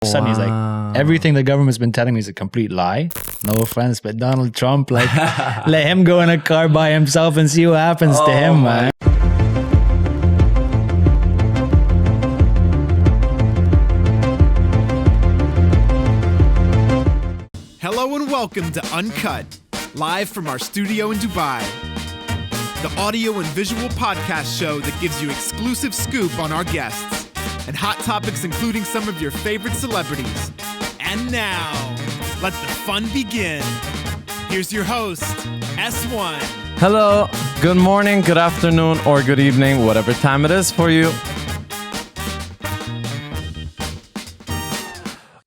Suddenly he's like, everything the government's been telling me is a complete lie. No offense, but Donald Trump, like, let him go in a car by himself and see what happens to him, man. Hello and welcome to Uncut, live from our studio in Dubai. The audio and visual podcast show that gives you exclusive scoop on our guests and hot topics including some of your favorite celebrities. And now, let the fun begin. Here's your host, S1. Hello, good morning, good afternoon, or good evening, whatever time it is for you.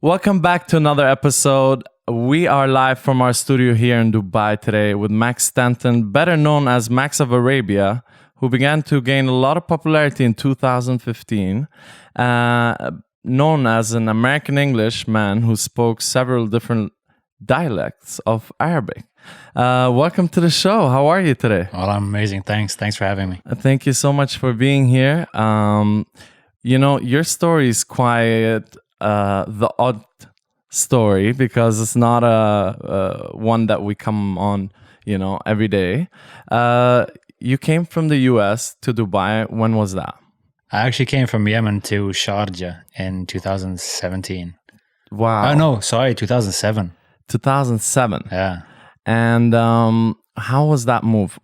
Welcome back to another episode. We are live from our studio here in Dubai today with Max Stanton, better known as MAXOFARABIA, who began to gain a lot of popularity in 2015, known as an American English man who spoke several different dialects of Arabic. Welcome to the show. How are you today? Well, I'm amazing. Thanks for having me. Thank you so much for being here. You know, your story is quite the odd story because it's not a one that we come on, you know, every day. You came from the US to Dubai. When was that? I actually came from Yemen to Sharjah in 2017. Wow. Oh, no, sorry, 2007. 2007. Yeah. And how was that move?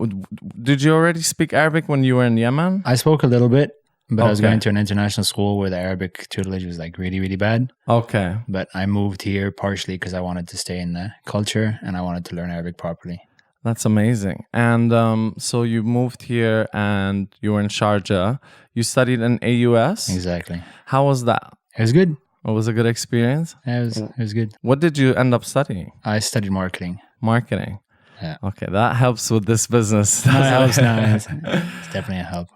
Did you already speak Arabic when you were in Yemen? I spoke a little bit, but I was Okay. going to an international school where the Arabic tutelage was like really, really bad. Okay. But I moved here partially because I wanted to stay in the culture and I wanted to learn Arabic properly. That's amazing. And so you moved here and you were in Sharjah. You studied in AUS? Exactly. How was that? It was good. It was a good experience? Yeah, it was good. What did you end up studying? I studied marketing. Marketing. Yeah. Okay, that helps with this business. No, it helps now. It's definitely a help.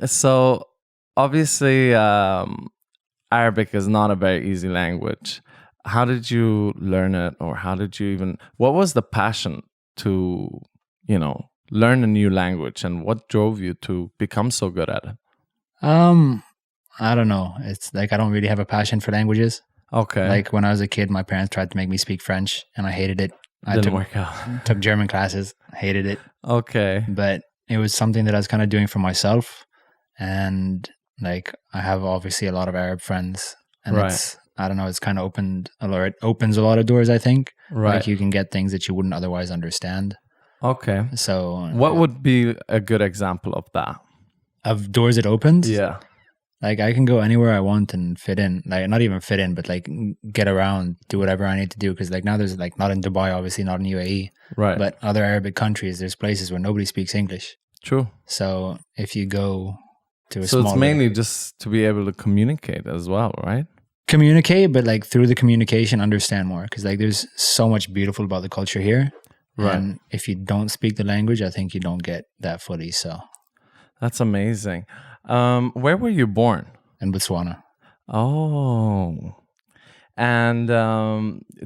So obviously, Arabic is not a very easy language. How did you learn it, or how did you even? What was the passion to, you know, learn a new language, and what drove you to become so good at it? I don't know. It's like I don't really have a passion for languages. Okay, Like when I was a kid, my parents tried to make me speak French, and I hated it. I didn't work out. took German classes, hated it. Okay, But it was something that I was kind of doing for myself, and like I have obviously a lot of Arab friends, and Right. it's I don't know, it's kind of it opens a lot of doors, I think. right. Like you can get things that you wouldn't otherwise understand. Okay, So what would be a good example of that? of doors it opens? Yeah. Like I can go anywhere I want and fit in, like not even fit in, but like get around, do whatever I need to do. Cause like now there's like not in Dubai, obviously not in UAE, Right. but other Arabic countries, there's places where nobody speaks English. True. So if you go to a So small it's mainly just to be able to communicate as well, right? communicate, but like through the communication, understand more. Cause like there's so much beautiful about the culture here. Right. And if you don't speak the language, I think you don't get that fully. So That's amazing. Where were you born? in Botswana. Oh. And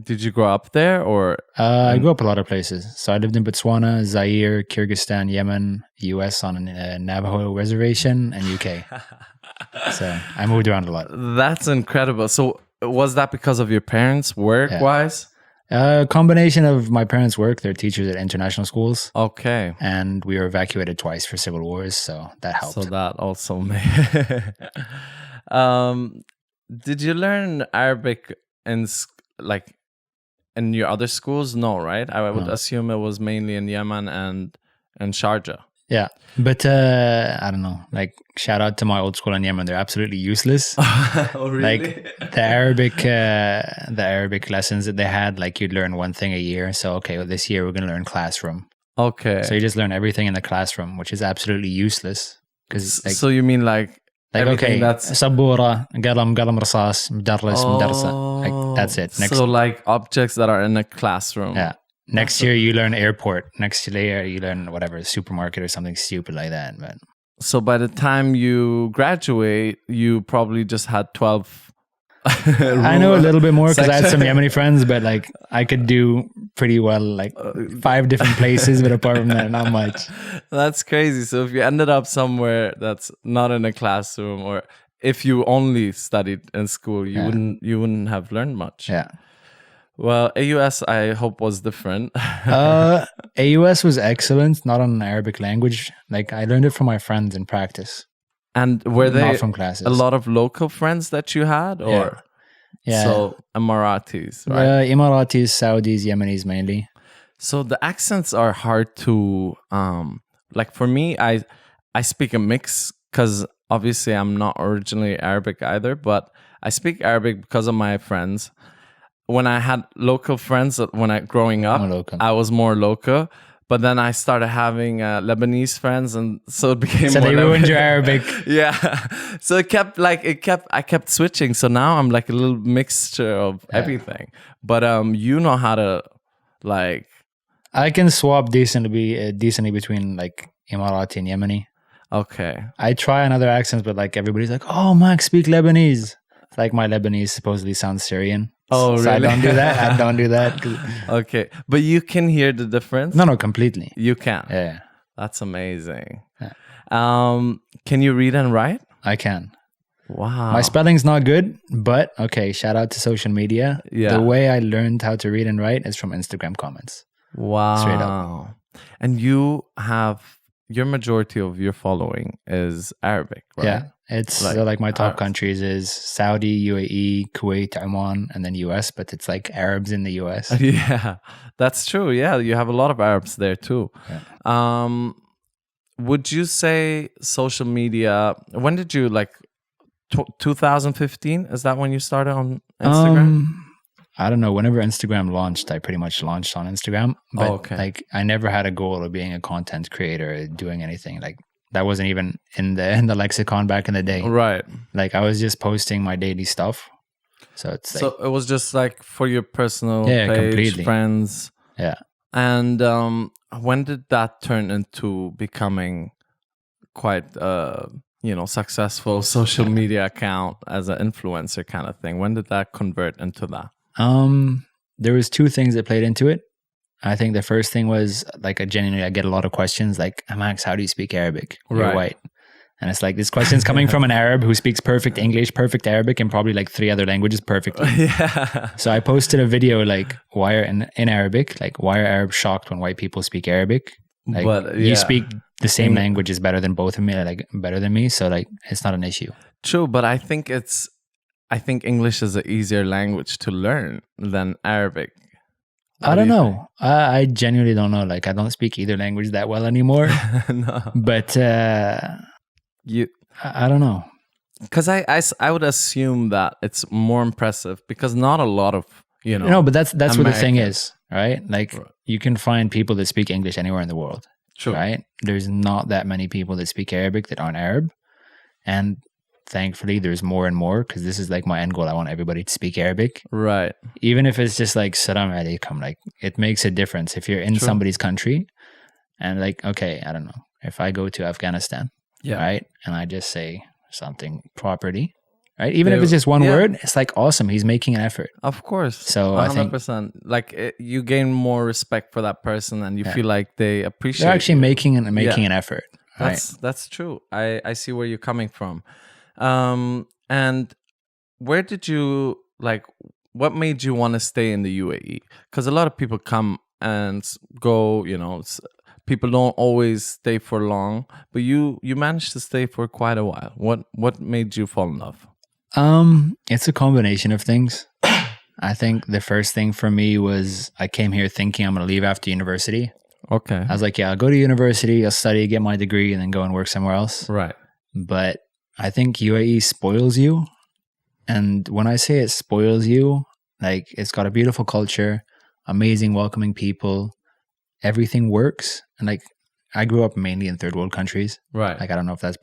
did you grow up there, or? I grew up a lot of places. So I lived in Botswana, Zaire, Kyrgyzstan, Yemen, US on a Navajo reservation, and UK. So I moved around a lot. That's incredible. So was that because of your parents work-wise? A combination of my parents' work, they're teachers at international schools, Okay. and we were evacuated twice for civil wars, so that helped. So that also made... Did you learn Arabic in your other schools? No, right? I would assume it was mainly in Yemen and Sharjah. Yeah, but I don't know. Like, shout out to my old school in Yemen; they're absolutely useless. Oh, really? Like the Arabic lessons that they had, like you'd learn one thing a year. So okay, well, this year we're gonna learn classroom. Okay. So you just learn everything in the classroom, which is absolutely useless. Because like, So you mean like everything okay, that's... sabura, qalam rasas, mudarris, mudarrisa. Like that's it. Next, So like objects that are in a classroom. yeah. Next year you learn airport. Next year you learn whatever, supermarket or something stupid like that. But So by the time you graduate, you probably just had 12. I know a little bit more because I had some section. Yemeni friends, but like I could do pretty well, like 5 different places, but apart from that, not much. That's crazy. So if you ended up somewhere that's not in a classroom, or if you only studied in school, you wouldn't have learned much. Yeah. Well, AUS, I hope, was different. AUS was excellent, not on Arabic language. Like I learned it from my friends in practice. And were they not from classes? A lot of local friends that you had, or so Emiratis, right? Emiratis, Saudis, Yemenis mainly. So the accents are hard to like. For me, I speak a mix because obviously I'm not originally Arabic either, but I speak Arabic because of my friends. When I had local friends, growing up, I was more local. But then I started having Lebanese friends, and so it became. So they ruined your Arabic. Yeah, so I kept switching. So now I'm like a little mixture of everything. But you know how to like. I can swap decently between like Emirati and Yemeni. Okay. I try another accents, but like everybody's like, "Oh, Max, speak Lebanese." Like my Lebanese supposedly sounds Syrian. Oh, so really? I don't do that. Okay, but you can hear the difference? No, completely. You can? Yeah. That's amazing. Yeah. Can you read and write? I can. Wow. My spelling's not good, but okay, shout out to social media. Yeah. The way I learned how to read and write is from Instagram comments. Wow. Straight up. And you have, your majority of your following is Arabic, right? Yeah. It's like my top countries is Saudi, UAE, Kuwait, Oman, and then US, but it's like Arabs in the US. Yeah, that's true. Yeah, you have a lot of Arabs there too. Yeah. Would you say social media, when did you 2015? Is that when you started on Instagram? I don't know. Whenever Instagram launched, I pretty much launched on Instagram. But like I never had a goal of being a content creator, doing anything. Like that wasn't even in the lexicon back in the day. Right. Like I was just posting my daily stuff. So it's so it was just like for your personal page, completely. Friends. Yeah. And when did that turn into becoming quite successful social media account as an influencer kind of thing? When did that convert into that? There was two things that played into it. I think the first thing was like I get a lot of questions like, Max, how do you speak Arabic? You're white. And it's like this question's coming from an Arab who speaks perfect English, perfect Arabic, and probably like 3 other languages perfectly. Yeah. So I posted a video like why are in Arabic, like why are Arabs shocked when white people speak Arabic? Like you speak the same language is better than both of me, like better than me. So like it's not an issue. True, but I think English is an easier language to learn than Arabic. I don't know. I genuinely don't know. Like I don't speak either language that well anymore. No. But I don't know. Because I would assume that it's more impressive because not a lot of No, but that's what the thing is, right? Like you can find people that speak English anywhere in the world. True. Right? There's not that many people that speak Arabic that aren't Arab, and thankfully there's more and more because this is like my end goal. I want everybody to speak Arabic. Right. Even if it's just like Salam alaikum, like it makes a difference if you're in somebody's country and like, okay, I don't know. If I go to Afghanistan, right, and I just say something properly, right? Even if it's just one word, it's like awesome. He's making an effort. Of course. So 100%. Like you gain more respect for that person and you feel like they appreciate they're actually making an effort. That's true. I see where you're coming from. And where did you what made you want to stay in the UAE? Because a lot of people come and go, people don't always stay for long, but you managed to stay for quite a while. What made you fall in love? It's a combination of things. I think the first thing for me was I came here thinking I'm going to leave after university. Okay. I was like, I'll go to university, I'll study, get my degree, and then go and work somewhere else. Right. But I think UAE spoils you. And when I say it spoils you, like it's got a beautiful culture, amazing welcoming people, everything works. And like I grew up mainly in third world countries. Right. Like I don't know if that's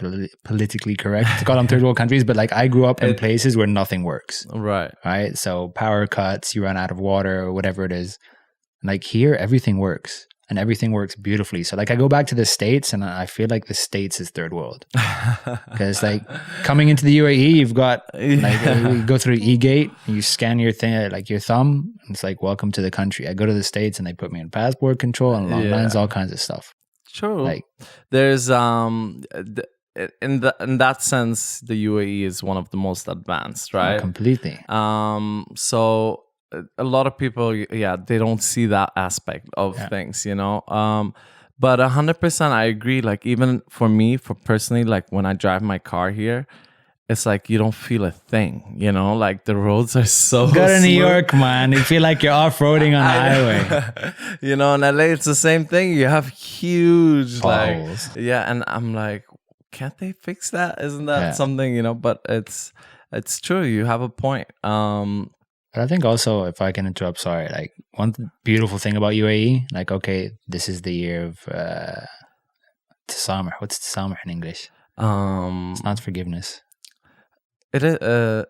politically correct to call them third world countries, but like I grew up in places where nothing works. Right. Right. So power cuts, you run out of water or whatever it is. Like here, everything works. And everything works beautifully. So like I go back to the States and I feel like the States is third world. Because like coming into the UAE, you've got like you go through E-gate, you scan your thing, like your thumb, and it's like welcome to the country. I go to the States and they put me in passport control and long lines, all kinds of stuff. True. Like there's in that sense, the UAE is one of the most advanced, right? Completely. So a lot of people, yeah, they don't see that aspect of things, you know. But 100%, I agree. Like even for me, for personally, like when I drive my car here, it's like you don't feel a thing, you know. Like the roads are so. Go to New smooth. York, man. You feel like you're off-roading on the highway. You know, in LA, it's the same thing. You have huge Potholes. like, yeah, and I'm like, can't they fix that? Isn't that something, you know? But it's true. You have a point. But I think also, if I can interrupt, sorry, like one beautiful thing about UAE, like, okay, this is the year of tasammuh. What's tasammuh in English? It's not forgiveness. It is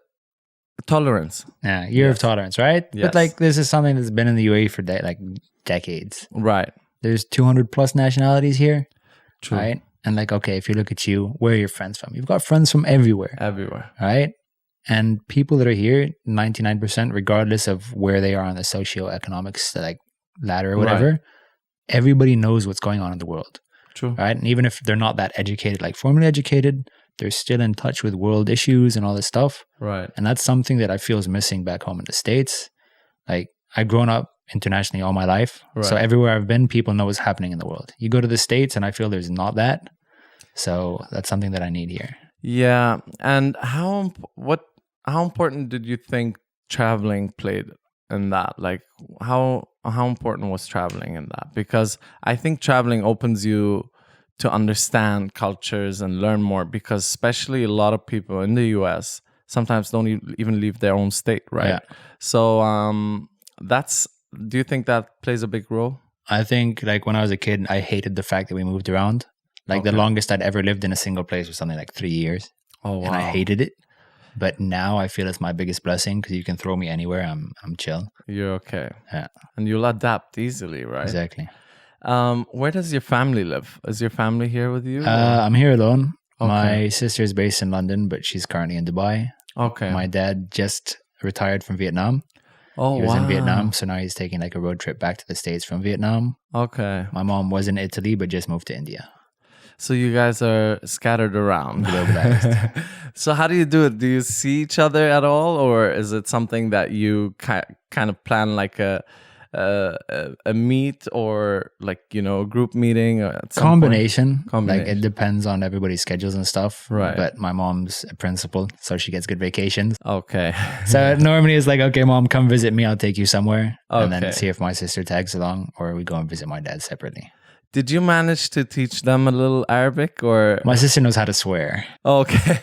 tolerance. Yeah, year of tolerance, right? Yes. But like, this is something that's been in the UAE for decades. Right. There's 200 plus nationalities here. True. Right? And like, okay, if you look at you, where are your friends from? You've got friends from everywhere. Everywhere. Right? And people that are here, 99%, regardless of where they are on the socioeconomics like ladder or whatever, everybody knows what's going on in the world. True. Right? And even if they're not that educated, like formally educated, they're still in touch with world issues and all this stuff. Right. And that's something that I feel is missing back home in the States. Like, I've grown up internationally all my life. Right. So everywhere I've been, people know what's happening in the world. You go to the States and I feel there's not that. So that's something that I need here. Yeah. And how important did you think traveling played in that? Like how important was traveling in that? Because I think traveling opens you to understand cultures and learn more, because especially a lot of people in the US sometimes don't even leave their own state, right? Yeah. So do you think that plays a big role? I think like when I was a kid, I hated the fact that we moved around. Like the longest I'd ever lived in a single place was something like 3 years. Oh, wow. And I hated it. But now I feel it's my biggest blessing because you can throw me anywhere. I'm chill. You're okay. Yeah. And you'll adapt easily, right? Exactly. Where does your family live? Is your family here with you? I'm here alone. Okay. My sister is based in London, but she's currently in Dubai. Okay. My dad just retired from Vietnam. Oh, he was in Vietnam, so now he's taking like a road trip back to the States from Vietnam. Okay. My mom was in Italy, but just moved to India. So you guys are scattered around. Globalized. So how do you do it? Do you see each other at all, or is it something that you kind of plan like a meet or like, you know, a group meeting? Or at some Combination. Combination. Like it depends on everybody's schedules and stuff. Right. But my mom's a principal, so she gets good vacations. Okay. So normally it's like, okay, mom, come visit me. I'll take you somewhere. And Okay. then see if my sister tags along, or we go and visit my dad separately. Did you manage to teach them a little Arabic, or? My sister knows how to swear. Okay.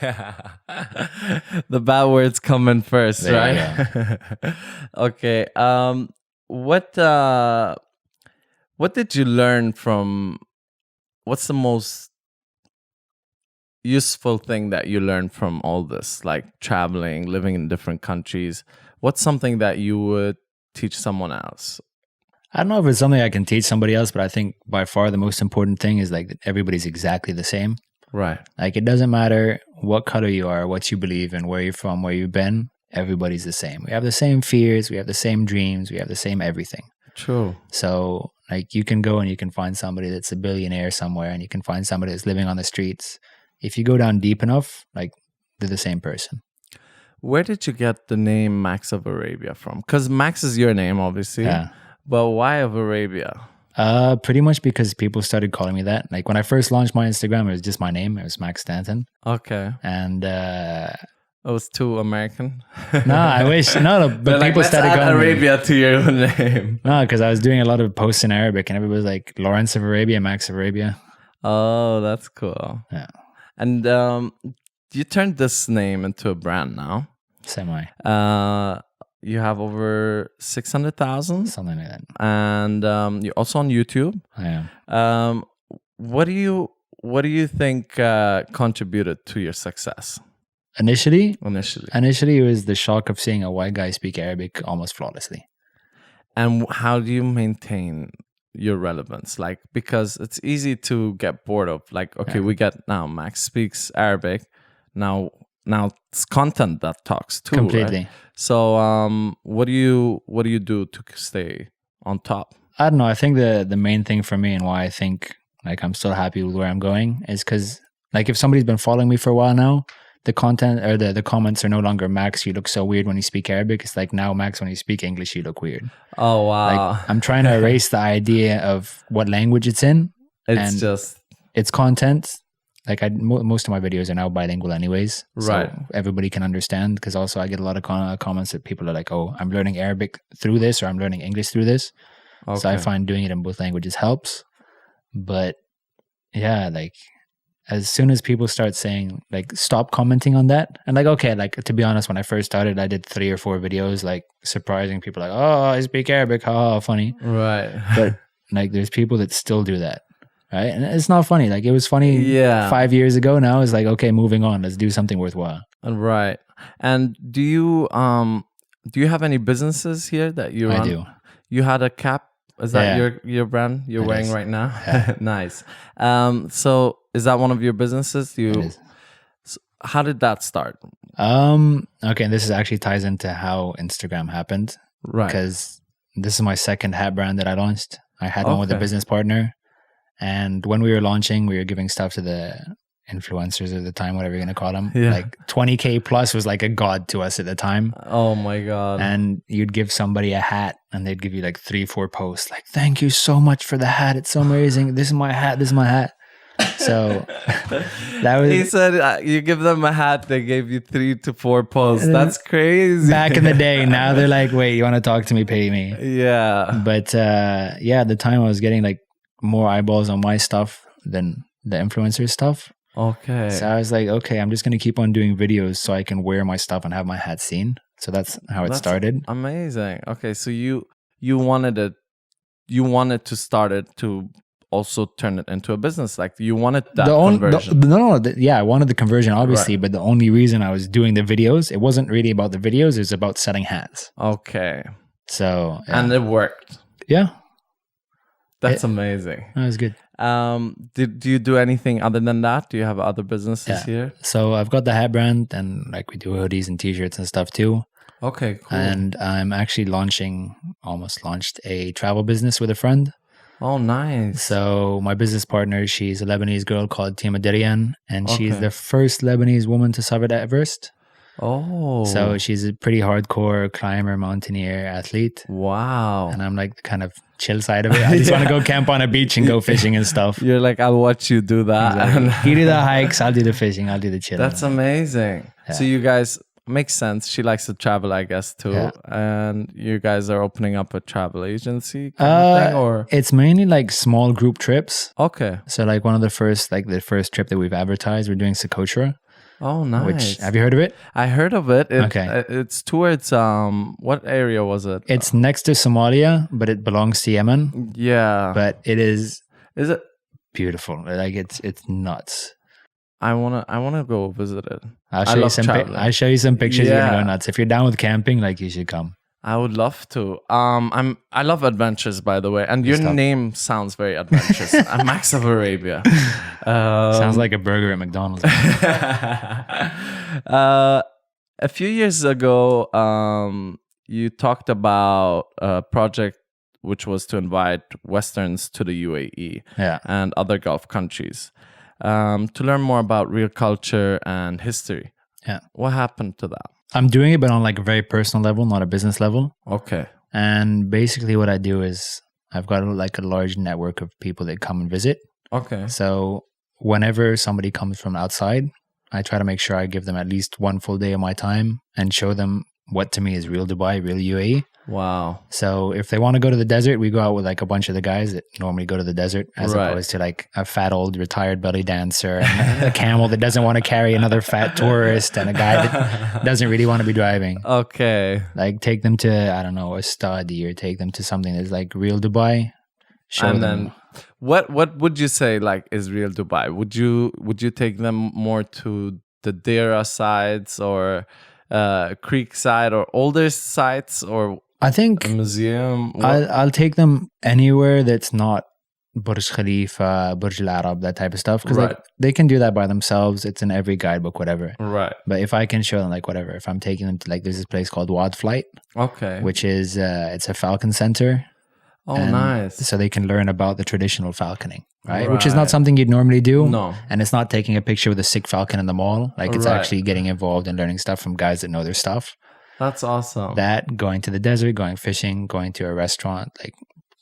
The bad words come in first, There right? Okay. What did you learn from? What's the most useful thing that you learned from all this, like traveling, living in different countries? What's something that you would teach someone else? I don't know if it's something I can teach somebody else, but I think by far the most important thing is like that everybody's exactly the same. Right. Like it doesn't matter what color you are, what you believe in, where you're from, where you've been. Everybody's the same. We have the same fears. We have the same dreams. We have the same everything. True. So like you can go and you can find somebody that's a billionaire somewhere, and you can find somebody that's living on the streets. If you go down deep enough, like they're the same person. Where did you get the name Max of Arabia from? Because Max is your name, obviously. Yeah. But why of Arabia? Pretty much because people started calling me that. Like when I first launched my Instagram, it was just my name. It was Max Stanton. Okay. And It was too American. no, I wish no, but Like, people let's started add calling Arabia to your name. No, because I was doing a lot of posts in Arabic, and everybody was like Lawrence of Arabia, Max of Arabia. Oh, that's cool. Yeah. And you turned this name into a brand now. Semi. You have over 600,000, Something like that. and you're also on YouTube. I am. What do you think contributed to your success Initially, initially? it was the shock of seeing a white guy speak Arabic almost flawlessly. And how do you maintain your relevance? Like, because it's easy to get bored of, like, okay, we get now Max speaks Arabic. Now it's content that talks too. Completely. Right? So what do you do to stay on top? I don't know. I think the main thing for me and why I think like I'm still happy with where I'm going is because Like if somebody's been following me for a while now, the content or the comments are no longer Max, you look so weird when you speak Arabic. It's like now Max, when you speak English, you look weird. Oh, wow. Like I'm trying to erase the idea of what language it's in. It's just... It's content. Like most of my videos are now bilingual anyways. Right. So everybody can understand, because also I get a lot of comments that people are like, oh, I'm learning Arabic through this, or I'm learning English through this. Okay. So I find doing it in both languages helps. But yeah, like as soon as people start saying like, stop commenting on that. And like, okay, like to be honest, when I first started, I did 3 or 4 videos, like surprising people like, oh, I speak Arabic. Oh, funny. Right. But like there's people that still do that. Right. And it's not funny. Like it was funny 5 years ago. Now it's like, okay, moving on. Let's do something worthwhile. Right. And do you have any businesses here that you run? I do. You had a cap. Is that your brand you're wearing right now? Yeah. Nice. So is that one of your businesses? How did that start? Okay. This actually ties into how Instagram happened. Right. Because this is my second hat brand that I launched. I had one with a business partner. And when we were launching, we were giving stuff to the influencers at the time, whatever you're going to call them. Yeah. Like 20K plus was like a god to us at the time. Oh my God. And you'd give somebody a hat and they'd give you like 3-4 posts. Like, thank you so much for the hat. It's so amazing. This is my hat. This is my hat. So that was... He said you give them a hat, they gave you 3 to 4 posts. That's crazy. Back in the day. Now they're like, wait, you want to talk to me? Pay me. Yeah. But yeah, at the time I was getting like more eyeballs on my stuff than the influencer stuff. Okay. So I was like, okay, I'm just going to keep on doing videos so I can wear my stuff and have my hat seen. So that's how it started. Amazing. Okay. So you wanted to start it to also turn it into a business. Like you wanted that conversion. I wanted the conversion obviously, but the only reason I was doing the videos, it wasn't really about the videos. It was about selling hats. Okay. So. Yeah. And it worked. Yeah. That's amazing. That was good. Do you do anything other than that? Do you have other businesses here? So I've got the hat brand, and like we do hoodies and t-shirts and stuff too. Okay, cool. And I'm actually almost launched a travel business with a friend. Oh, nice. So my business partner, she's a Lebanese girl called Tima Derian, and she's the first Lebanese woman to summit Everest. Oh. So she's a pretty hardcore climber, mountaineer, athlete. Wow. And I'm like the kind of chill side of it. I just want to go camp on a beach and go fishing and stuff. You're like, I'll watch you do that. Exactly. You do the hikes, I'll do the fishing, I'll do the chilling. That's amazing. Yeah. So you guys, makes sense. She likes to travel, I guess, too. Yeah. And you guys are opening up a travel agency kind of thing, or? It's mainly like small group trips. Okay. So like the first trip that we've advertised, we're doing Socotra. Oh, nice. Which, have you heard of it? I heard of it. Okay. It's towards, what area was it? It's next to Somalia, but it belongs to Yemen. Yeah. But it is... Is it? Beautiful. Like it's nuts. I wanna go visit it. I'll show you some pictures. You're gonna go nuts. If you're down with camping, like you should come. I would love to. I love adventures, by the way, and your name sounds very adventurous. MAXOFARABIA. Sounds like a burger at McDonald's. A few years ago, you talked about a project which was to invite Westerns to the UAE and other Gulf countries to learn more about real culture and history. Yeah. What happened to that? I'm doing it, but on like a very personal level, not a business level. Okay. And basically what I do is I've got like a large network of people that come and visit. Okay. So whenever somebody comes from outside, I try to make sure I give them at least one full day of my time and show them what to me is real Dubai, real UAE. Wow. So if they want to go to the desert, we go out with like a bunch of the guys that normally go to the desert, as opposed to like a fat old retired belly dancer and a camel that doesn't want to carry another fat tourist and a guy that doesn't really want to be driving. Okay. Like take them to, I don't know, a study, or take them to something that's like real Dubai. Then what would you say like is real Dubai? Would you take them more to the Deira sides or Creek side or older sites, or I think a museum? I'll take them anywhere that's not Burj Khalifa, Burj Al Arab, that type of stuff, because like, they can do that by themselves. It's in every guidebook, whatever. Right. But if I can show them like whatever, if I'm taking them to like, there's this place called Wad Flight, okay, which is it's a Falcon Center. Oh, And nice. So they can learn about the traditional falconing, right? Which is not something you'd normally do. No. And it's not taking a picture with a sick falcon in the mall. Like it's Right. actually getting involved and learning stuff from guys that know their stuff. That's awesome. That, going to the desert, going fishing, going to a restaurant, like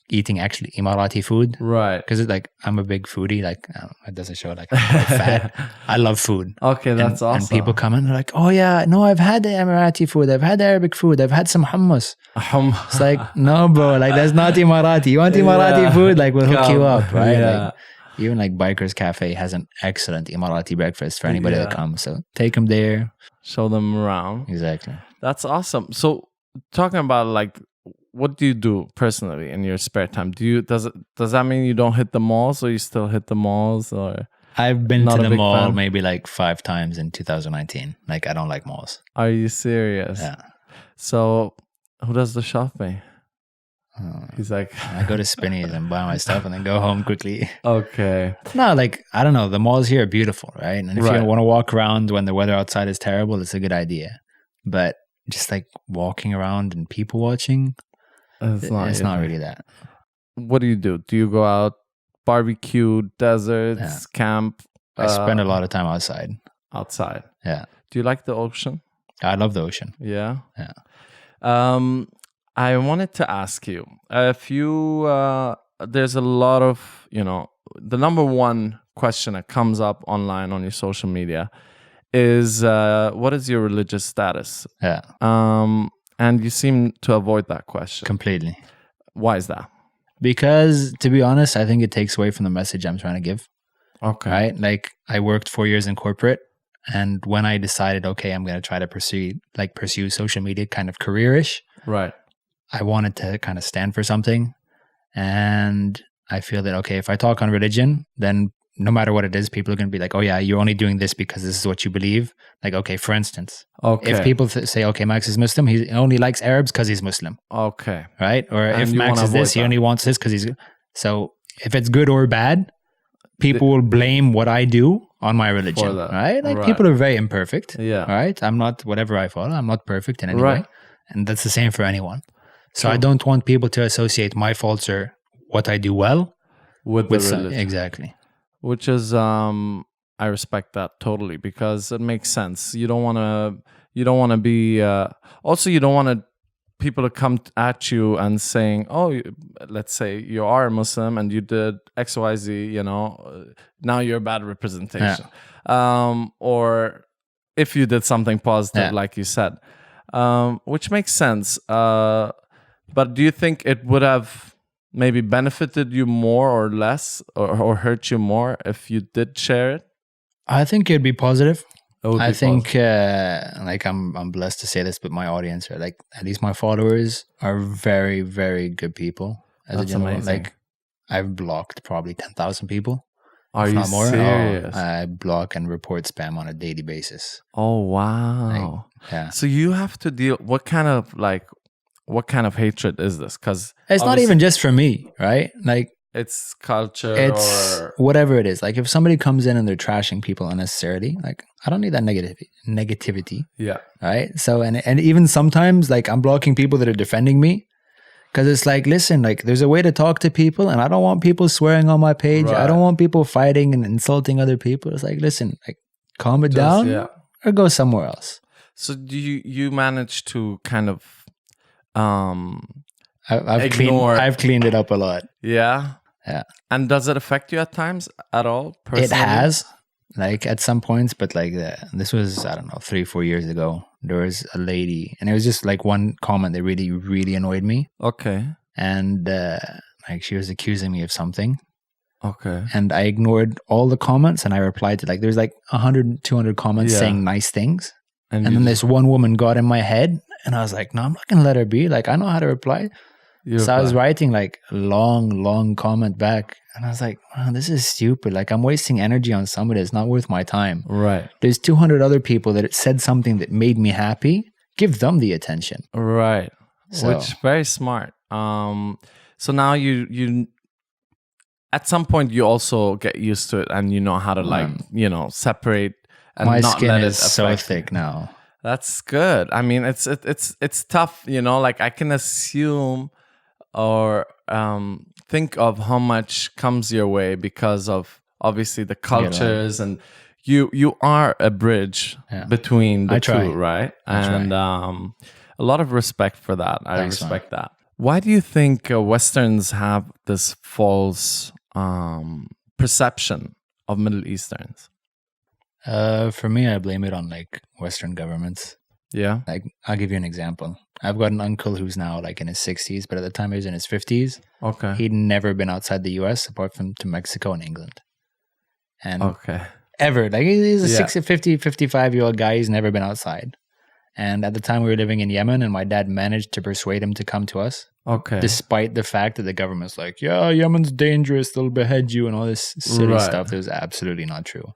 eating actually Emirati food. Right. Because like I'm a big foodie. Like it doesn't show like I'm quite fat. I love food. Okay, that's awesome. And people come in, they're like, oh yeah, no, I've had the Emirati food. I've had the Arabic food. I've had some hummus. It's like, no, bro, like that's not Emirati. You want Emirati food? Like we'll hook you up, right? Yeah. Like, even like Bikers Cafe has an excellent Emirati breakfast for anybody that comes. So take them there. Show them around. Exactly. That's awesome. So talking about like, what do you do personally in your spare time? Does that mean you don't hit the malls, or you still hit the malls? Or I've been Not to a the big mall fan? maybe like 5 times in 2019. Like I don't like malls. are you serious? Yeah. So who does the shopping? He's like, I go to Spinneys and buy my stuff and then go home quickly. okay. No, like, I don't know. The malls here are beautiful, right? And if Right. you want to walk around when the weather outside is terrible, it's a good idea. But just like walking around and people watching, It's not really that. What do? Do you go out, barbecue, deserts, Yeah. camp? I spend a lot of time outside. Outside. Yeah. Do you like the ocean? I love the ocean. Yeah. Yeah. I wanted to ask you if you. There's a lot of the number one question that comes up online on your social media is what is your religious status? Yeah. And you seem to avoid that question. Completely. Why is that? Because to be honest, I think it takes away from the message I'm trying to give. Okay. Right? Like I worked 4 years in corporate. And when I decided, okay, I'm going to try to pursue social media kind of careerish, Right. I wanted to kind of stand for something. And I feel that, okay, if I talk on religion, then no matter what it is, people are going to be like, oh yeah, you're only doing this because this is what you believe. Like, okay, for instance, Okay. if people say, okay, Max is Muslim, he only likes Arabs because he's Muslim, Okay. right? Or And if you Max wanna is this, avoid he that. only wants this because he's... So if it's good or bad, people will blame what I do on my religion, that. right? Like Right. people are very imperfect, Yeah. right? I'm not, whatever I follow, I'm not perfect in any Right. way. And that's the same for anyone. So I True. don't want people to associate my faults or what I do well With with the religion. exactly. Which is I respect that totally, because it makes sense. You don't want to be also you don't want people to come at you and saying, oh, let's say you are a Muslim and you did XYZ, now you're a bad representation. Or if you did something positive, like you said, which makes sense. But do you think it would have maybe benefited you more or less, or hurt you more if you did share it? I think it'd be positive. It would I be think like I'm blessed to say this, but my audience are like, at least my followers are very, very good people. As That's a general, amazing. like I've blocked probably 10,000 people. Are if you not more. serious? I block and report spam on a daily basis. Oh wow! Yeah. So you have to deal. What kind of hatred is this? Because It's not even just for me, right? Like it's culture. it's or whatever it is. Like if somebody comes in and they're trashing people unnecessarily, like I don't need that negativity, yeah. right? So and even sometimes like I'm blocking people that are defending me, because it's like, listen, like there's a way to talk to people, and I don't want people swearing on my page. Right. I don't want people fighting and insulting other people. It's like, listen, like calm it down, yeah. or go somewhere else. So do you manage to kind of I've cleaned it up a lot. yeah. Yeah. And does it affect you at times at all? Personally? It has, like at some points, but like this was, I don't know, 3-4 years ago. There was a lady, and it was just like one comment that really, really annoyed me. Okay. And like she was accusing me of something, Okay. and I ignored all the comments, and I replied to like, there's like 100, 200 comments Yeah. saying nice things. And And you then this one woman got in my head, and I was like, no, I'm not going to let her be. Like, I know how to reply. So I was writing like long comment back, and I was like, wow, this is stupid. Like I'm wasting energy on somebody that's not worth my time. right. There's 200 other people that said something that made me happy. Give them the attention. Right. So- Which very smart. So now you at some point you also get used to it, and you know how to separate and My not skin let is it so affect you. thick now. That's good. I mean, it's tough, like I can assume, or think of how much comes your way because of obviously the cultures, and you are a bridge between the two, right? And a lot of respect for that. I respect that. Why do you think Westerns have this false perception of Middle Easterns? For me, I blame it on like Western governments. Yeah. Like, I'll give you an example. I've got an uncle who's now like in his 60s, but at the time he was in his 50s. Okay. He'd never been outside the US apart from to Mexico and England. And ever. Like, he's a 55-year-old guy. He's never been outside. And at the time we were living in Yemen, and my dad managed to persuade him to come to us. Okay. Despite the fact that the government's like, yeah, Yemen's dangerous, they'll behead you and all this silly stuff. That was absolutely not true.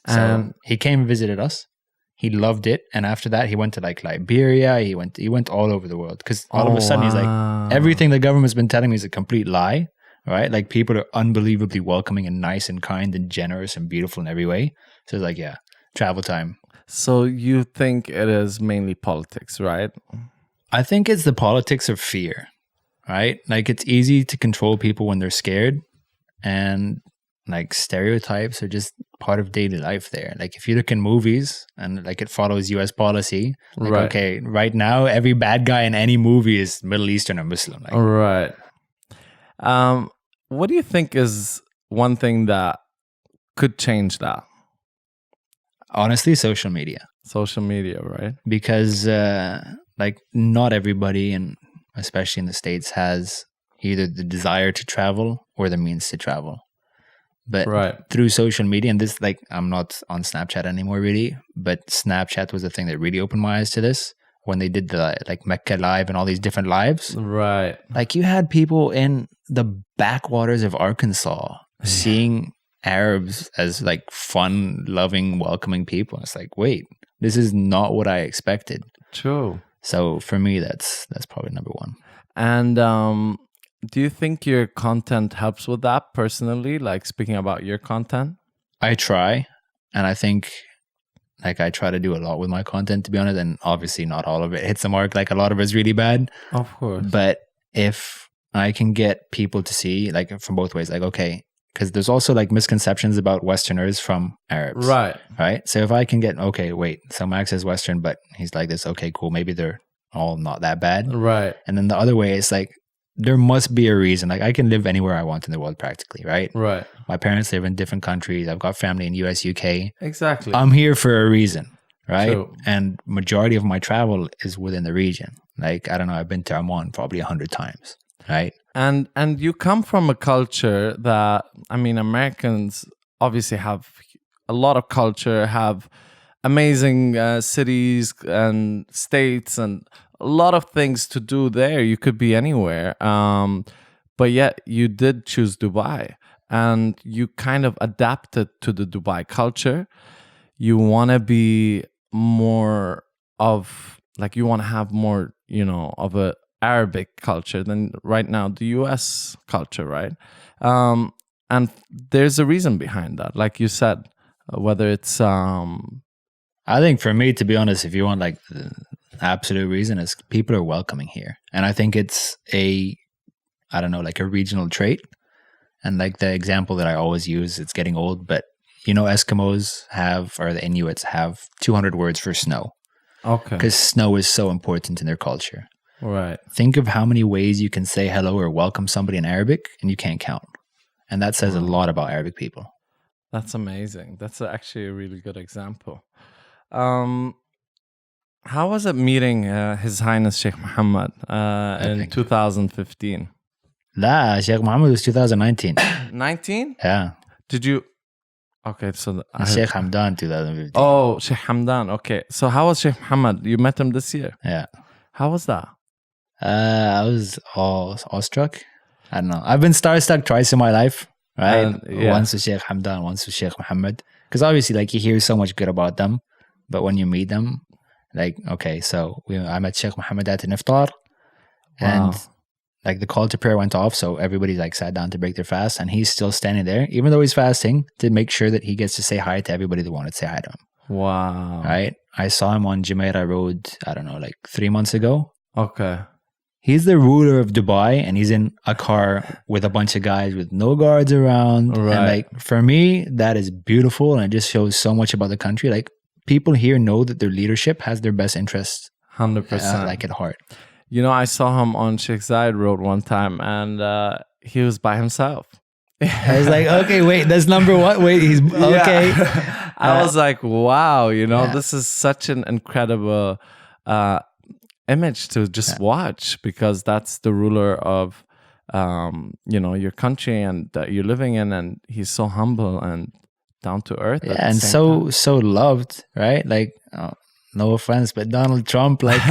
So he came and visited us. He loved it. And after that, he went to like Liberia. He went all over the world. Because all of a sudden he's like, everything the government's been telling me is a complete lie. Right? Like, people are unbelievably welcoming and nice and kind and generous and beautiful in every way. So it's like, yeah, travel time. So you think it is mainly politics, right? I think it's the politics of fear, right? Like, it's easy to control people when they're scared, and like stereotypes are just part of daily life there. Like, if you look in movies and like it follows US policy, like, okay, right now every bad guy in any movie is Middle Eastern or Muslim. Like, right. What do you think is one thing that could change that? Honestly, social media. Social media, right? Because like, not everybody, and especially in the States, has either the desire to travel or the means to travel. But through social media, and this, like, I'm not on Snapchat anymore really, but Snapchat was the thing that really opened my eyes to this when they did the like Mecca Live and all these different lives. Right. Like, you had people in the backwaters of Arkansas seeing Arabs as like fun, loving, welcoming people. It's like, wait, this is not what I expected. True. So for me, that's probably number one. And do you think your content helps with that personally? Like, speaking about your content? I try. And I think like I try to do a lot with my content, to be honest. And obviously not all of it hits the mark. Like, a lot of it's really bad. Of course. But if I can get people to see, like, from both ways, like, okay, because there's also like misconceptions about Westerners from Arabs. Right. So if I can get, okay, wait, so Max is Western, but he's like this. Okay, cool. Maybe they're all not that bad. Right. And then the other way is like, there must be a reason. Like, I can live anywhere I want in the world practically, right? Right. My parents live in different countries. I've got family in US, UK. Exactly. I'm here for a reason, right? True. And majority of my travel is within the region. Like, I don't know, I've been to Oman probably 100 times, right? And you come from a culture that, I mean, Americans obviously have a lot of culture, have amazing cities and states and a lot of things to do there. You could be anywhere. But yet you did choose Dubai, and you kind of adapted to the Dubai culture. You want to be more of, like, you want to have more, you know, of a Arabic culture than right now the US culture, right? And there's a reason behind that, like you said, whether it's I think for me, to be honest, if you want like the absolute reason, is people are welcoming here. And I think it's I don't know, like a regional trait. And like the example that I always use, it's getting old, but you know, Eskimos have, or the Inuits have 200 words for snow. Okay. Because snow is so important in their culture. Right. Think of how many ways you can say hello or welcome somebody in Arabic, and you can't count. And that says a lot about Arabic people. That's amazing. That's actually a really good example. How was it meeting His Highness Sheikh Mohammed in 2015? La, Sheikh Mohammed was 2019. 19? Yeah. Did you... Okay, so... Sheikh Hamdan 2015. Oh, Sheikh Hamdan. Okay. So how was Sheikh Mohammed? You met him this year? Yeah. How was that? I was awestruck. I don't know. I've been starstruck twice in my life, right? Once with Sheikh Hamdan, once with Sheikh Mohammed. Because obviously, like, you hear so much good about them, but when you meet them, like, okay, so I met Sheikh Mohammed at an iftar, and like the call to prayer went off, so everybody like sat down to break their fast, and he's still standing there, even though he's fasting, to make sure that he gets to say hi to everybody that wanted to say hi to him. Wow. Right? I saw him on Jumeirah Road, I don't know, like 3 months ago. Okay. he's the ruler of Dubai, and he's in a car with a bunch of guys with no guards around. Right. And like for me, that is beautiful, and it just shows so much about the country. Like people here know that their leadership has their best interests 100%. like at heart. You know, I saw him on Sheikh Zayed Road one time, and he was by himself. I was like, okay, wait, that's number one. Wait, he's okay. Yeah. I was like, wow, this is such an incredible image to just watch, because that's the ruler of, your country and that you're living in, and he's so humble and down to earth. Yeah, and so loved, right? Like, no offense, but Donald Trump, like,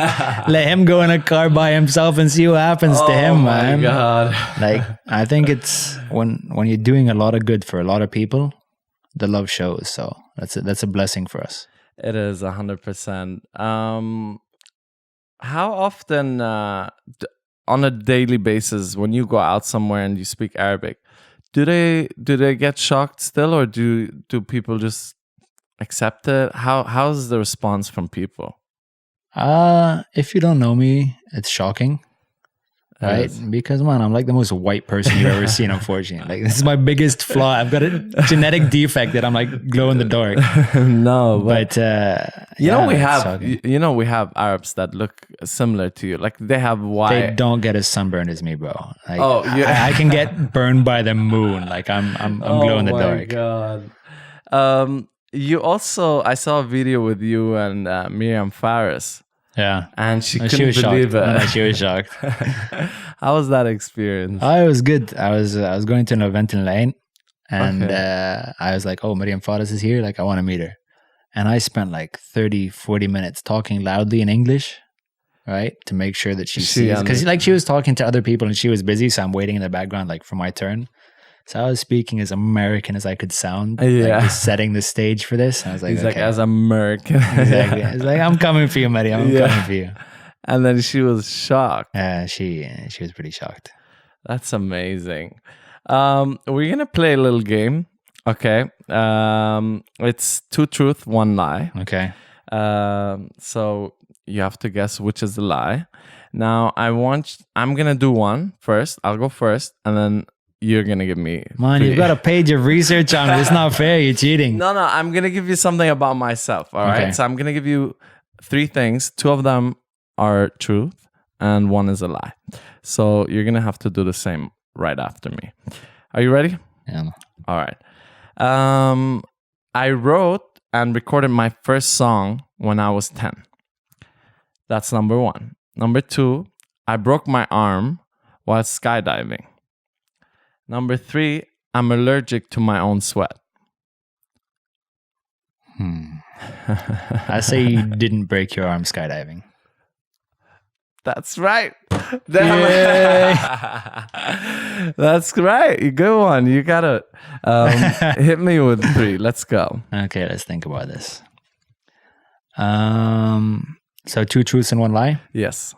let him go in a car by himself and see what happens to him, man. Oh my God. Like, I think it's when you're doing a lot of good for a lot of people, the love shows. So that's a blessing for us. It is 100%. How often, on a daily basis, when you go out somewhere and you speak Arabic, do they get shocked still, or do people just accept it? How's the response from people? If you don't know me, it's shocking, right? Because man, I'm like the most white person you've ever seen. Unfortunately, like this is my biggest flaw. I've got a genetic defect that I'm like glow in the dark. No, but we have Arabs that look similar to you. Like they have white. They don't get as sunburned as me, bro. Like, yeah. I can get burned by the moon. Like I'm glow in the dark. Oh my God. You also, I saw a video with you and Miriam Faris. Yeah. And she couldn't believe it. No, she was shocked. How was that experience? Oh, it was good. I was going to an event in Lane, and I was like, oh, Miriam Faris is here. Like, I want to meet her. And I spent like 30, 40 minutes talking loudly in English, right? To make sure that she sees. Because like she was talking to other people and she was busy. So I'm waiting in the background like for my turn. So I was speaking as American as I could sound, like just setting the stage for this. And I was like, he's like, as American. Exactly. It's like, I'm coming for you, Maria. I'm coming for you. And then she was shocked. She was pretty shocked. That's amazing. We're going to play a little game. Okay. It's 2 truth, 1 lie. Okay. So you have to guess which is the lie. Now, I'm going to do one first. I'll go first, and then you're going to give me Man, 3. You've got a page of research on it. It's not fair. You're cheating. No, I'm going to give you something about myself. All right. So I'm going to give you 3 things. 2 of them are truth and 1 is a lie. So you're going to have to do the same right after me. Are you ready? Yeah. All right. I wrote and recorded my first song when I was 10. That's number 1. Number 2, I broke my arm while skydiving. Number 3, I'm allergic to my own sweat. I say you didn't break your arm skydiving. That's right. That's right. Good one. You got it. Hit me with 3. Let's go. Okay, let's think about this. So 2 truths and 1 lie? Yes.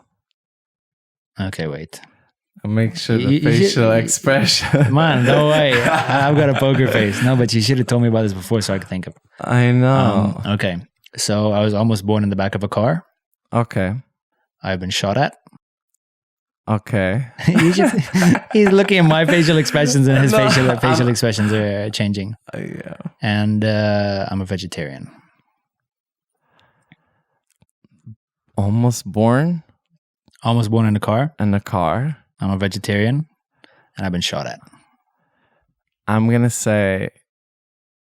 Okay, wait. Make sure the facial expression. Man, no way. I've got a poker face. No, but you should have told me about this before so I could think of. I know. Okay. So I was almost born in the back of a car. Okay. I've been shot at. Okay. He's looking at my facial expressions and his facial expressions are changing. Yeah. And I'm a vegetarian. Almost born in a car. In a car. I'm a vegetarian, and I've been shot at. I'm going to say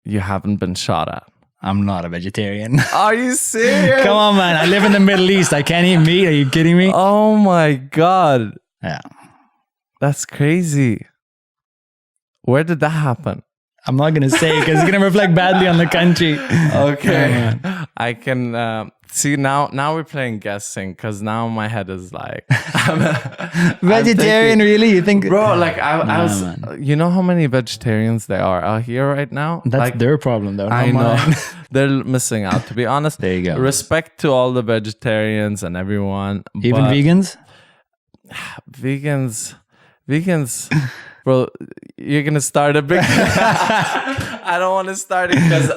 you haven't been shot at. I'm not a vegetarian. Are you serious? Come on, man. I live in the Middle East. I can't eat meat. Are you kidding me? Oh, my God. Yeah. That's crazy. Where did that happen? I'm not going to say because it's going to reflect badly on the country. Okay. I can... see, now we're playing guessing because now my head is like... Vegetarian, really? You think... Bro, like I was... Man. You know how many vegetarians there are out here right now? That's like, their problem though. I know. They're missing out, to be honest. There you go. Respect to all the vegetarians and everyone. Even vegans? Vegans... Bro, you're going to start a big... I don't want to start it because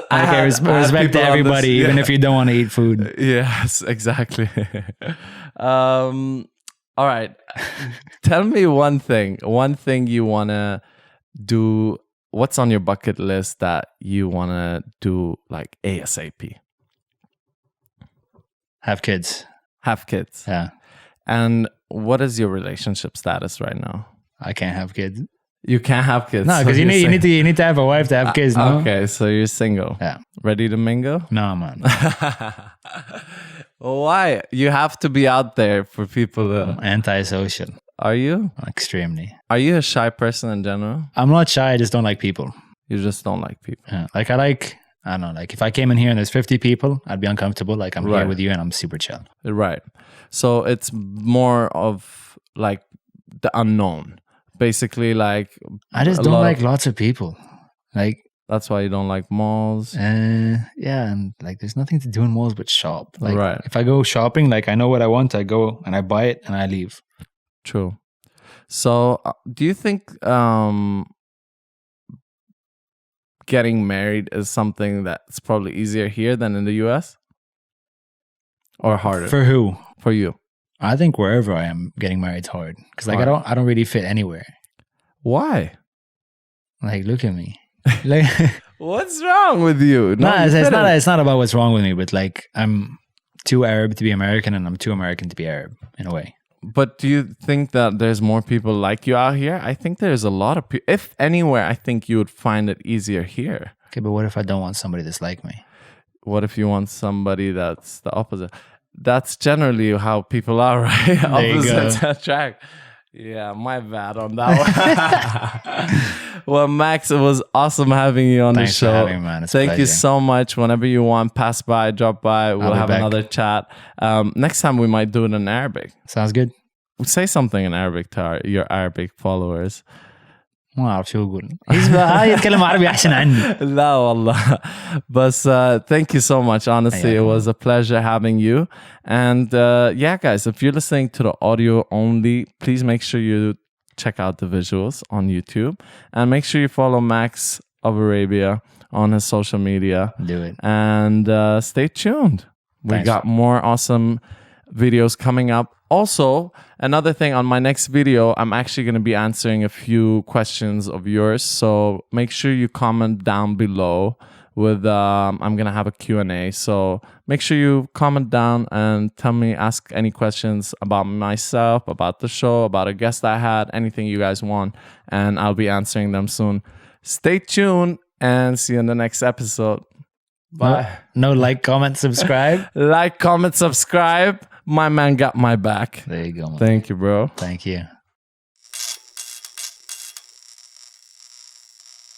respect to everybody, even if you don't want to eat food. Yes, exactly. All right. Tell me one thing you want to do. What's on your bucket list that you want to do like ASAP? Have kids. Have kids. Yeah. And what is your relationship status right now? I can't have kids. You can't have kids. No, because you need to have a wife to have kids. No? Okay, so you're single. Yeah. Ready to mingle? No, man. Why? You have to be out there for people to... I'm antisocial. Are you? Extremely. Are you a shy person in general? I'm not shy. I just don't like people. You just don't like people. Yeah. I don't know, like if I came in here and there's 50 people, I'd be uncomfortable. Like I'm here with you and I'm super chill. Right. So it's more of like the unknown. Basically, like... I just don't like lots of people. Like... That's why you don't like malls? Yeah, and like there's nothing to do in malls but shop. Like if I go shopping, like I know what I want, I go and I buy it and I leave. True. So do you think getting married is something that's probably easier here than in the US? Or harder? For who? For you. I think wherever I am, getting married's hard. Because like I don't really fit anywhere. Why? Like look at me. Like what's wrong with you? It's not about what's wrong with me, but like I'm too Arab to be American and I'm too American to be Arab in a way. But do you think that there's more people like you out here? I think there's a lot of people. If anywhere, I think you would find it easier here. Okay, but what if I don't want somebody that's like me? What if you want somebody that's the opposite? That's generally how people are, right? Opposites attract. Yeah, my bad on that one. Well, Max, it was awesome having you on the show. Thanks for having me, man. Thank you so much. Whenever you want, pass by, drop by. We'll have another chat. Next time we might do it in Arabic. Sounds good. Say something in Arabic to your Arabic followers. ما أعرف شو أقول. يتكلم عربي أحسن عني. لا والله. But thank you so much. Honestly, it was a pleasure having you. And yeah, guys, if you're listening to the audio only, please make sure you check out the visuals on YouTube. And make sure you follow Max of Arabia on his social media. Do it. And stay tuned. We got more awesome videos coming up. Also, another thing, on my next video, I'm actually going to be answering a few questions of yours. So make sure you comment down below with, I'm going to have a Q&A. So make sure you comment down and tell me, ask any questions about myself, about the show, about a guest I had, anything you guys want. And I'll be answering them soon. Stay tuned and see you in the next episode. Bye. No like, comment, subscribe. Like, comment, subscribe. My man got my back. There you go, man. Thank you, bro. Thank you.